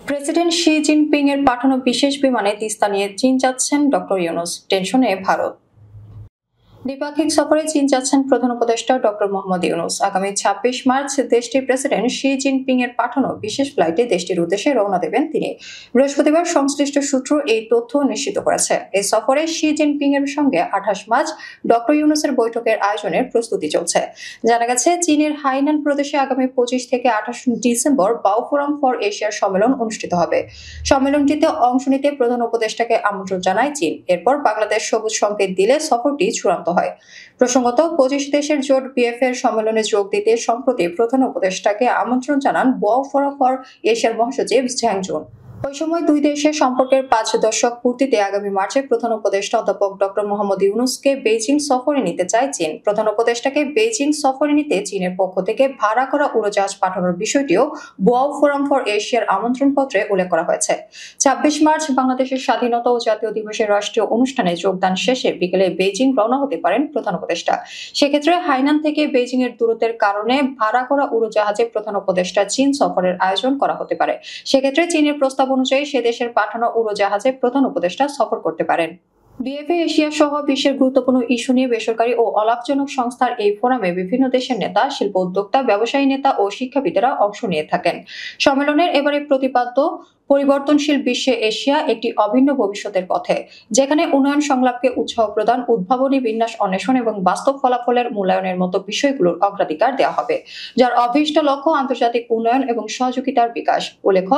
President Xi Jinping এর পাঠানো বিশেষ বিমানে তিস্তা নিয়ে চীন যাচ্ছেন ডক্টর ইউনূস, টেনশনে ভারত। দ্বিপাক্ষিক সফরে চীন যাচ্ছেন প্রধান উপদেষ্টা ডক্টর মোহাম্মদ ইউনূস। আগামী ২৬ মার্চ দেশটির প্রেসিডেন্ট শি জিনপিং এর পাঠানো বিশেষ ফ্লাইটে দেশটির উদ্দেশ্যে রওনা দেবেন তিনি। বৃহস্পতিবার সংশ্লিষ্ট সূত্র এই তথ্য নিশ্চিত করেছে। এই সফরে শি জিনপিং এর সঙ্গে ২৮ মার্চ ডক্টর ইউনূসের বৈঠকের আয়োজনের প্রস্তুতি চলছে। জানা গেছে, চীনের হাইনান প্রদেশে আগামী ২৫ থেকে ২৮ ডিসেম্বর বাও ফোরাম ফর এশিয়ার সম্মেলন অনুষ্ঠিত হবে। সম্মেলনটিতে অংশ নিতে প্রধান উপদেষ্টাকে আমন্ত্রণ জানায় চীন। এরপর বাংলাদেশ সবুজ সংকেত দিলে সফরটি চূড়ান্ত হয়। প্রসঙ্গত, ২৫ দেশের জোট বিএফ এর সম্মেলনে যোগ দিতে সম্প্রতি প্রধান উপদেষ্টাকে আমন্ত্রণ জানান বাও ফোরাম ফর এশিয়ার মহাসচিব ঝ্যাং জুন। ওই সময় দুই দেশের সম্পর্কের ৫ দশক পূর্তিতে আগামী মার্চে প্রধান উপদেষ্টা অধ্যাপক ডক্টর মোহাম্মদ ইউনূসকে বেইজিং সফরে নিতে চায় চীন। প্রধান উপদেষ্টাকে বেইজিং সফরে নিতে চীনের পক্ষ থেকে ভাড়া করা উড়োজাহাজ পাঠানোর বিষয়টিও বাও ফোরাম ফর এশিয়ার আমন্ত্রণপত্রে উল্লেখ করা হয়েছে। ২৬ মার্চ বাংলাদেশের স্বাধীনতা ও জাতীয় দিবসের রাষ্ট্রীয় অনুষ্ঠানে যোগদান শেষে বিকেলে বেইজিং রওনা হতে পারেন প্রধান উপদেষ্টা। সেক্ষেত্রে হাইনান থেকে বেইজিং এর দূরত্বের কারণে ভাড়া করা উড়োজাহাজে প্রধান উপদেষ্টা চীন সফরের আয়োজন করা হতে পারে। সেক্ষেত্রে চীনের প্রস্তাব অনুযায়ী সে দেশের পাঠানো উড়োজাহাজে প্রধান উপদেষ্টা সফর করতে পারেন। বিএফএ এশিয়া সহ বিশ্বের গুরুত্বপূর্ণ ইস্যু নিয়ে বেসরকারি ও অলাভজনক সংস্থার এই ফোরামে বিভিন্ন দেশের নেতা, শিল্প উদ্যোক্তা, ব্যবসায়ী নেতা ও শিক্ষাবিদেরা অংশ নিয়ে থাকেন। সম্মেলনের এবারে প্রতিপাদ্য পরিবর্তনশীল বিশ্বে এশিয়া একটি অভিন্ন ভবিষ্যতের পথে, যেখানে উন্নয়ন সংলাপকে উৎসাহ প্রদান, উদ্ভাবনী বিন্যাস অন্বেষণ এবং বাস্তব ফলাফলের মূল্যায়নের মতো বিষয়গুলোর অগ্রাধিকার দেওয়া হবে, যার অভীষ্ট লক্ষ্য আন্তর্জাতিক উন্নয়ন এবং সহযোগিতার বিকাশ। উল্লেখ্য,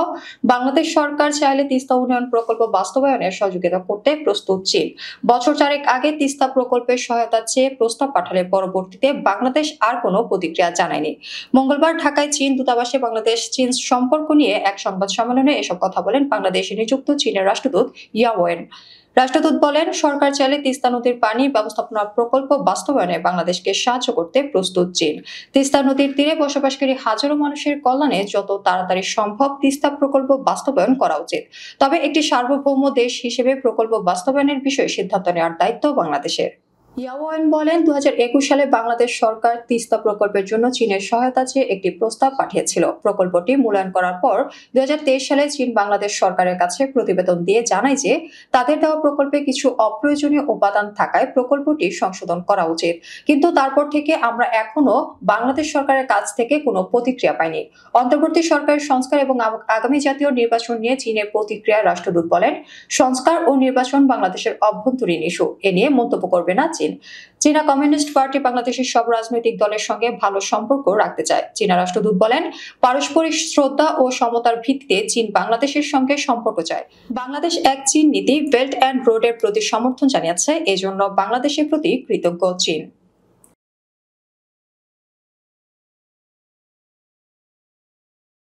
বাংলাদেশ সরকার চাইলে তিস্তা উন্নয়ন প্রকল্প বাস্তবায়নে সহযোগিতা করতে প্রস্তুত চীন। বছর ৪ আগে তিস্তা প্রকল্পের সহায়তা চেয়ে প্রস্তাব পাঠালে পরবর্তীতে বাংলাদেশ আর কোনো প্রতিক্রিয়া জানায়নি। মঙ্গলবার ঢাকায় চীন দূতাবাসে বাংলাদেশ চীন সম্পর্ক নিয়ে এক সংবাদ সম্মেলনে এসব কথা বলেন বাংলাদেশে নিযুক্ত চীনের রাষ্ট্রদূত ইয়াওয়েন। রাষ্ট্রদূত বলেন, সরকার চাইলে তিস্তা নদীর পানি ব্যবস্থাপনা প্রকল্প বাস্তবায়নে বাংলাদেশকে সাহায্য করতে প্রস্তুত চীন। তিস্তা নদীর তীরে বসবাসকারী হাজারো মানুষের কল্যাণে যত তাড়াতাড়ি সম্ভব তিস্তা প্রকল্প বাস্তবায়ন করা উচিত। তবে একটি সার্বভৌম দেশ হিসেবে প্রকল্প বাস্তবায়নের বিষয়ে সিদ্ধান্ত নেওয়ার দায়িত্ব বাংলাদেশের। ইয়াওয়েন বলেন, ২০২১ সালে বাংলাদেশ সরকার তিস্তা প্রকল্পের জন্য চীনের সহায়তা চেয়ে একটি প্রস্তাব পাঠিয়েছিল। প্রকল্পটি মূল্যায়ন করার পর ২০২৩ সালে চীন বাংলাদেশ সরকারের কাছে প্রতিবেদন দিয়ে জানায় যে তাদের দেওয়া প্রকল্পে কিছু অপ্রয়োজনীয় উপাদান থাকায় প্রকল্পটি সংশোধন করা উচিত। কিন্তু তারপর থেকে আমরা এখনো বাংলাদেশ সরকারের কাছ থেকে কোনো প্রতিক্রিয়া পাইনি। অন্তর্বর্তী সরকারের সংস্কার এবং আগামী জাতীয় নির্বাচন নিয়ে চীনের প্রতিক্রিয়া। রাষ্ট্রদূত বলেন, সংস্কার ও নির্বাচন বাংলাদেশের অভ্যন্তরীণ ইস্যু, এ নিয়ে মন্তব্য করবে না চীন। চীনা কমিউনিস্ট পার্টি বাংলাদেশের সব রাজনৈতিক দলের সঙ্গে ভালো সম্পর্ক রাখতে চায়। চীনা রাষ্ট্রদূত বলেন, পারস্পরিক শ্রদ্ধা ও সমতার ভিত্তিতে চীন বাংলাদেশের সঙ্গে সম্পর্ক চায়। বাংলাদেশ এক চীন নীতি, বেল্ট অ্যান্ড রোডের প্রতি সমর্থন জানিয়েছে, এজন্য বাংলাদেশের প্রতি কৃতজ্ঞ চীন।